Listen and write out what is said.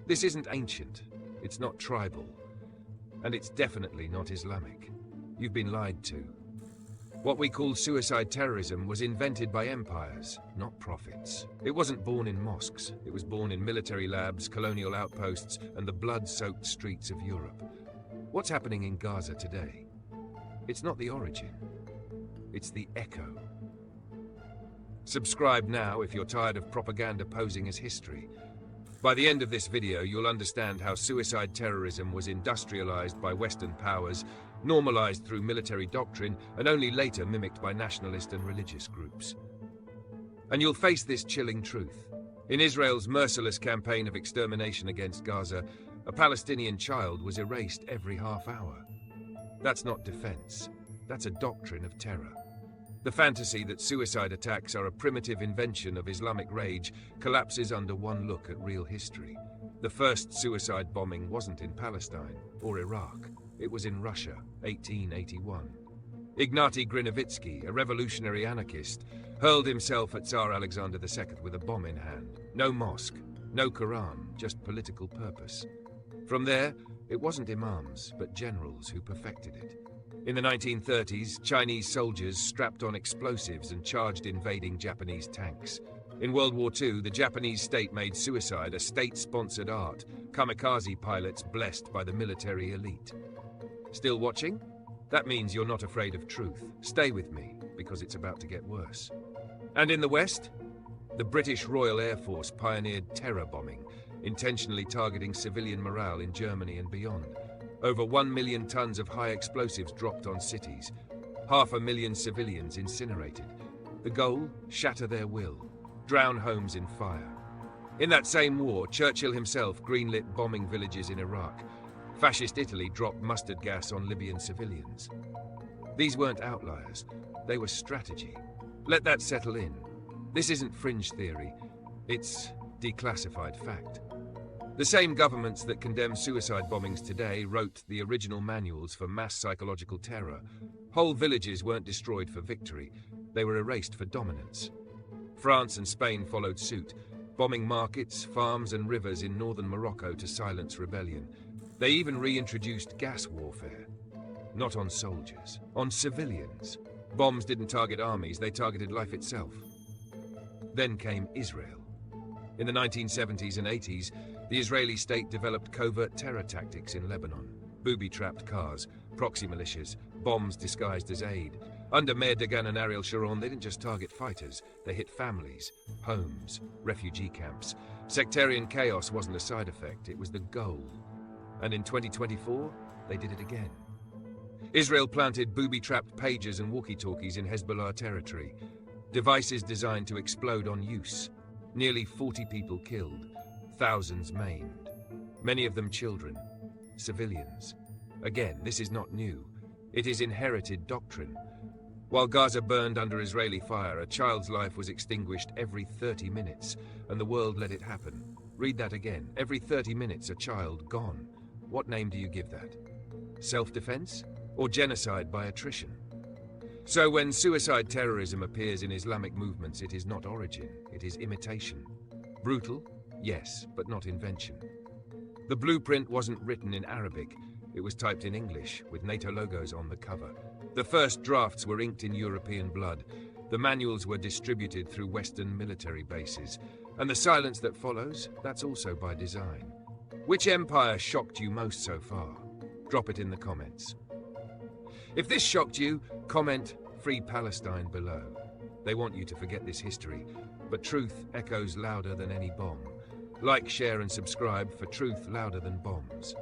This isn't ancient, it's not tribal, and it's definitely not Islamic. You've been lied to. What we call suicide terrorism was invented by empires, not prophets. It wasn't born in mosques. It was born in military labs, colonial outposts, and the blood-soaked streets of Europe. What's happening in Gaza today? It's not the origin. It's the echo. Subscribe now if you're tired of propaganda posing as history. By the end of this video, you'll understand how suicide terrorism was industrialized by Western powers, normalized through military doctrine, and only later mimicked by nationalist and religious groups. And you'll face this chilling truth. In Israel's merciless campaign of extermination against Gaza, a Palestinian child was erased every half hour. That's not defense. That's a doctrine of terror. The fantasy that suicide attacks are a primitive invention of Islamic rage collapses under one look at real history. The first suicide bombing wasn't in Palestine or Iraq. It was in Russia, 1881. Ignatiy Grinovitsky, a revolutionary anarchist, hurled himself at Tsar Alexander II with a bomb in hand. No mosque, no Quran, just political purpose. From there, it wasn't imams, but generals who perfected it. In the 1930s, Chinese soldiers strapped on explosives and charged invading Japanese tanks. In World War II, the Japanese state made suicide a state-sponsored art, kamikaze pilots blessed by the military elite. Still watching? That means you're not afraid of truth. Stay with me, because it's about to get worse. And in the West? The British Royal Air Force pioneered terror bombing, intentionally targeting civilian morale in Germany and beyond. Over 1 million tons of high explosives dropped on cities. 500,000 civilians incinerated. The goal? Shatter their will. Drown homes in fire. In that same war, Churchill himself greenlit bombing villages in Iraq. Fascist Italy dropped mustard gas on Libyan civilians. These weren't outliers. They were strategy. Let that settle in. This isn't fringe theory. It's declassified fact. The same governments that condemn suicide bombings today wrote the original manuals for mass psychological terror. Whole villages weren't destroyed for victory. They were erased for dominance. France and Spain followed suit, bombing markets, farms and rivers in northern Morocco to silence rebellion. They even reintroduced gas warfare. Not on soldiers, on civilians. Bombs didn't target armies, they targeted life itself. Then came Israel. In the 1970s and 80s, the Israeli state developed covert terror tactics in Lebanon. Booby-trapped cars, proxy militias, bombs disguised as aid. Under Meir Dagan and Ariel Sharon, they didn't just target fighters, they hit families, homes, refugee camps. Sectarian chaos wasn't a side effect, it was the goal. And in 2024, they did it again. Israel planted booby-trapped pagers and walkie-talkies in Hezbollah territory. Devices designed to explode on use. Nearly 40 people killed, thousands maimed. Many of them children, civilians. Again, this is not new. It is inherited doctrine. While Gaza burned under Israeli fire, a child's life was extinguished every 30 minutes, and the world let it happen. Read that again. Every 30 minutes, a child gone. What name do you give that? Self-defense? Or genocide by attrition? So when suicide terrorism appears in Islamic movements, it is not origin, it is imitation. Brutal? Yes, but not invention. The blueprint wasn't written in Arabic, it was typed in English, with NATO logos on the cover. The first drafts were inked in European blood. The manuals were distributed through Western military bases. And the silence that follows, that's also by design. Which empire shocked you most so far? Drop it in the comments. If this shocked you, comment "Free Palestine" below. They want you to forget this history, but truth echoes louder than any bomb. Like, share and subscribe for truth louder than bombs.